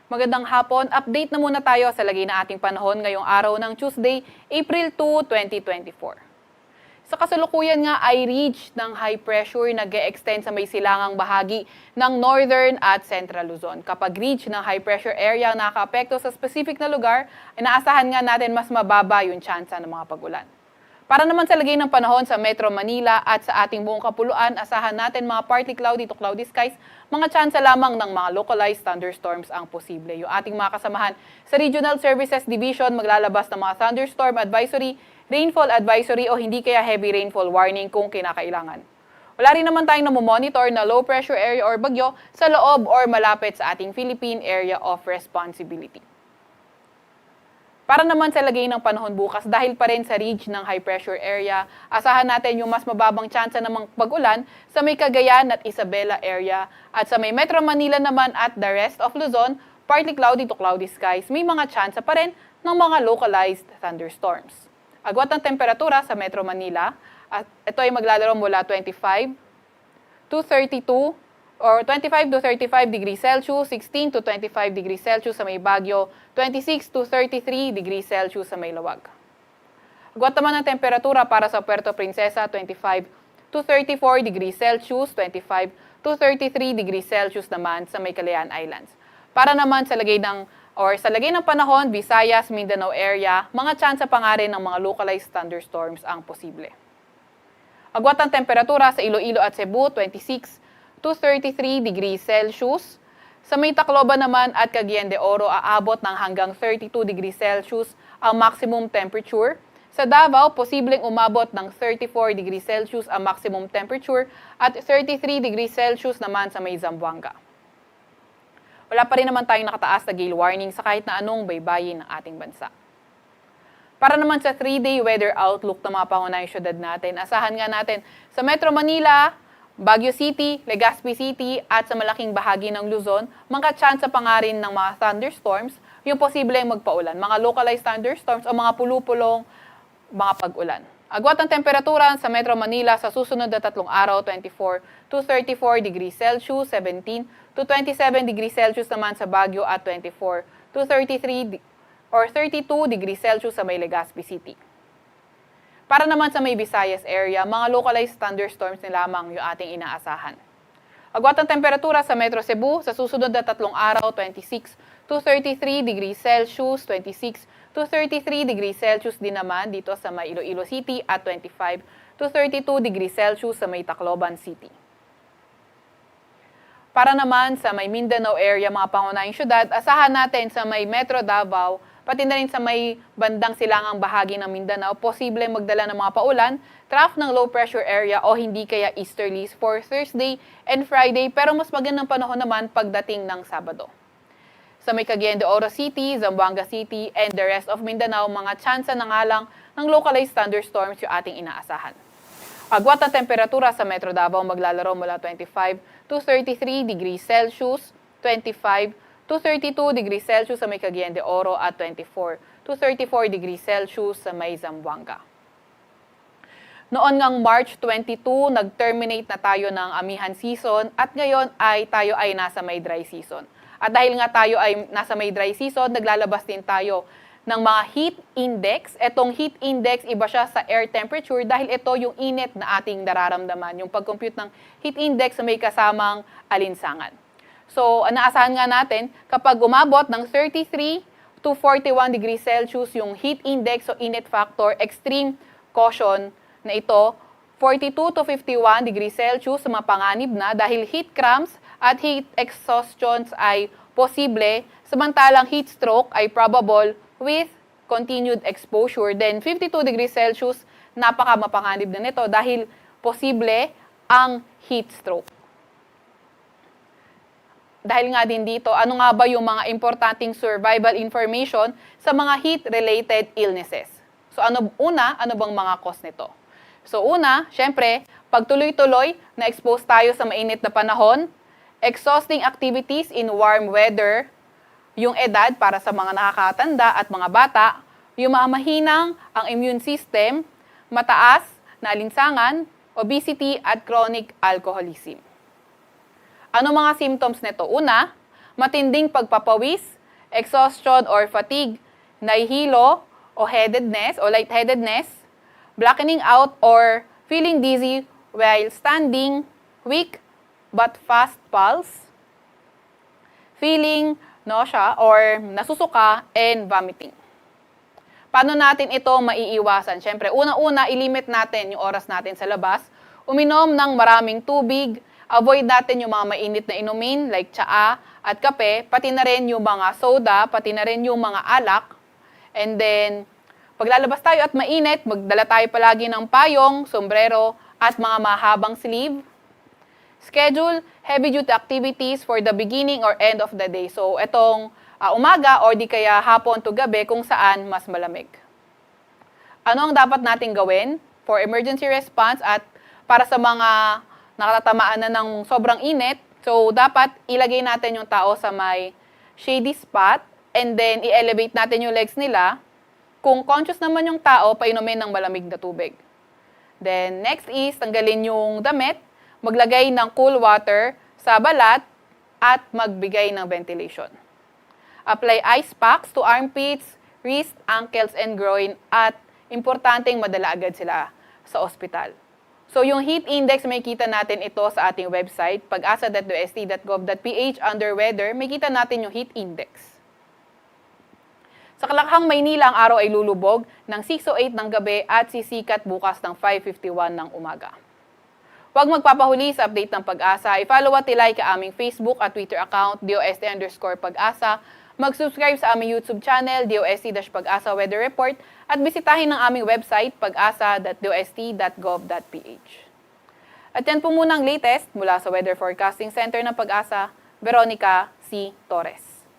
Magandang hapon. Update na muna tayo sa lagay na ating panahon ngayong araw ng Tuesday, April 2, 2024. Sa kasalukuyan nga ay ridge ng high pressure nag-e-extend sa may silangang bahagi ng Northern at Central Luzon. Kapag ridge ng high pressure area ang nakaka-apekto sa specific na lugar, inaasahan nga natin mas mababa yung tsansa ng mga pag-ulan. Para naman sa lagay ng panahon sa Metro Manila at sa ating buong kapuluan, asahan natin mga partly cloudy to cloudy skies, mga tsansa lamang ng mga localized thunderstorms ang posible. Yung ating mga kasamahan sa Regional Services Division maglalabas ng mga thunderstorm advisory, rainfall advisory o hindi kaya heavy rainfall warning kung kinakailangan. Wala rin naman tayong namomonitor na low pressure area or bagyo sa loob or malapit sa ating Philippine Area of Responsibility. Para naman sa lagay ng panahon bukas, dahil pa rin sa ridge ng high pressure area, asahan natin yung mas mababang tsansa ng pag-ulan sa may Cagayan at Isabela area. At sa may Metro Manila naman at the rest of Luzon, partly cloudy to cloudy skies, may mga tsansa pa rin ng mga localized thunderstorms. Agwat ng temperatura sa Metro Manila, at ito ay maglalaro mula 25 to 32 or 25 to 35 degrees Celsius, 16 to 25 degrees Celsius sa may Baguio, 26 to 33 degrees Celsius sa may Lawag. Agwat naman ng temperatura para sa Puerto Princesa, 25 to 34 degrees Celsius, 25 to 33 degrees Celsius naman sa may Calayan Islands. Para naman sa lagay ng panahon, Visayas, Mindanao area, mga tsansa pa nga rin ng mga localized thunderstorms ang posible. Agwat ng temperatura sa Iloilo at Cebu, 26 to 33 degrees Celsius. Sa may Tacloban naman at Cagayan de Oro, aabot ng hanggang 32 degrees Celsius ang maximum temperature. Sa Davao, posibleng umabot ng 34 degrees Celsius ang maximum temperature at 33 degrees Celsius naman sa may Zamboanga. Wala pa rin naman tayong nakataas na gale warning sa kahit na anong baybayin ng ating bansa. Para naman sa 3-day weather outlook ng mga pangunahing syudad natin, asahan nga natin sa Metro Manila, Baguio City, Legazpi City at sa malaking bahagi ng Luzon, mga tsansa pa nga rin ng mga thunderstorms, yung posibleng magpaulan, mga localized thunderstorms o mga pulupulong mga pag-ulan. Agwat ng temperatura sa Metro Manila sa susunod na 3 araw, 24 to 34 degrees Celsius, 17 to 27 degrees Celsius naman sa Baguio at 24 to 33 or 32 degrees Celsius sa may Legazpi City. Para naman sa may Visayas area, mga localized thunderstorms na lamang yung ating inaasahan. Agwat ng temperatura sa Metro Cebu sa susunod na 3 araw, 26 to 33 degrees Celsius, 26 to 33 degrees Celsius din naman dito sa may Iloilo City at 25 to 32 degrees Celsius sa may Tacloban City. Para naman sa may Mindanao area, mga pangunahing syudad, asahan natin sa may Metro Davao, pati na rin sa may bandang silangang bahagi ng Mindanao, posible magdala ng mga paulan, trough ng low pressure area o hindi kaya easterlies for Thursday and Friday, pero mas magandang panahon naman pagdating ng Sabado. Sa may Cagayan de Oro City, Zamboanga City, and the rest of Mindanao, mga tsansa na nga lang ng localized thunderstorms yung ating inaasahan. Agwat ng temperatura sa Metro Davao maglalaro mula 25 to 33 degrees Celsius, 25 to 32 degrees Celsius sa may Cagayan de Oro at 24 to 34 degrees Celsius sa may Zamboanga. Noon ngang March 22, nag-terminate na tayo ng amihan season at ngayon ay tayo ay nasa may dry season. At dahil nga tayo ay nasa may dry season, naglalabas din tayo ng mga heat index. Etong heat index, iba siya sa air temperature dahil ito yung init na ating nararamdaman. Yung pag-compute ng heat index na may kasamang alinsangan. So, naasahan nga natin, kapag umabot ng 33 to 41 degrees Celsius yung heat index o init factor, extreme caution na ito, 42 to 51 degrees Celsius mapanganib na dahil heat cramps at heat exhaustions ay posible, samantalang heat stroke ay probable with continued exposure. Then 52 degrees Celsius, napaka mapanganib na nito dahil posible ang heat stroke. Dahil nga din dito, ano nga ba yung mga importanteng survival information sa mga heat-related illnesses? So ano bang mga cause nito? So una, syempre, pagtuloy-tuloy na expose tayo sa mainit na panahon, exhausting activities in warm weather, yung edad para sa mga nakakatanda at mga bata, yung mahinang ang immune system, mataas na alinsangan, obesity at chronic alcoholism. Ano mga symptoms nito? Una, matinding pagpapawis, exhaustion or fatigue, nahihilo o headedness o lightheadedness, blackening out or feeling dizzy while standing, weak but fast pulse, feeling nausea or nasusuka, and vomiting. Paano natin ito maiiwasan? Siyempre, unang-una, ilimit natin yung oras natin sa labas. Uminom ng maraming tubig. Avoid natin yung mga mainit na inumin like tsaa at kape. Pati na rin yung mga soda, pati na rin yung mga alak. And then, paglalabas tayo at mainit, magdala tayo palagi ng payong, sombrero, at mga mahabang sleeve. Schedule heavy-duty activities for the beginning or end of the day. So, itong umaga or di kaya hapon to gabi kung saan mas malamig. Ano ang dapat nating gawin for emergency response at para sa mga nakatatamaan na ng sobrang init? So, dapat ilagay natin yung tao sa may shady spot and then i-elevate natin yung legs nila. Kung conscious naman yung tao, painumin ng malamig na tubig. Then, next is tanggalin yung damit, maglagay ng cool water sa balat at magbigay ng ventilation. Apply ice packs to armpits, wrists, ankles, and groin at importanteng madala agad sila sa ospital. So yung heat index, may kita natin ito sa ating website, pag-asa.wst.gov.ph under weather, may kita natin yung heat index. Sa Kalakhang, Maynila, ang araw ay lulubog ng 6:08 ng gabi at sisikat bukas ng 5:51 ng umaga. Huwag magpapahuli sa update ng Pag-asa. I-follow at i-like ang aming Facebook at Twitter account, DOST_Pag-asa. Mag-subscribe sa aming YouTube channel, DOST-Pag-asa Weather Report, at bisitahin ang aming website, pag-asa.dost.gov.ph. At yan po muna ang latest mula sa Weather Forecasting Center ng Pag-asa, Veronica C. Torres.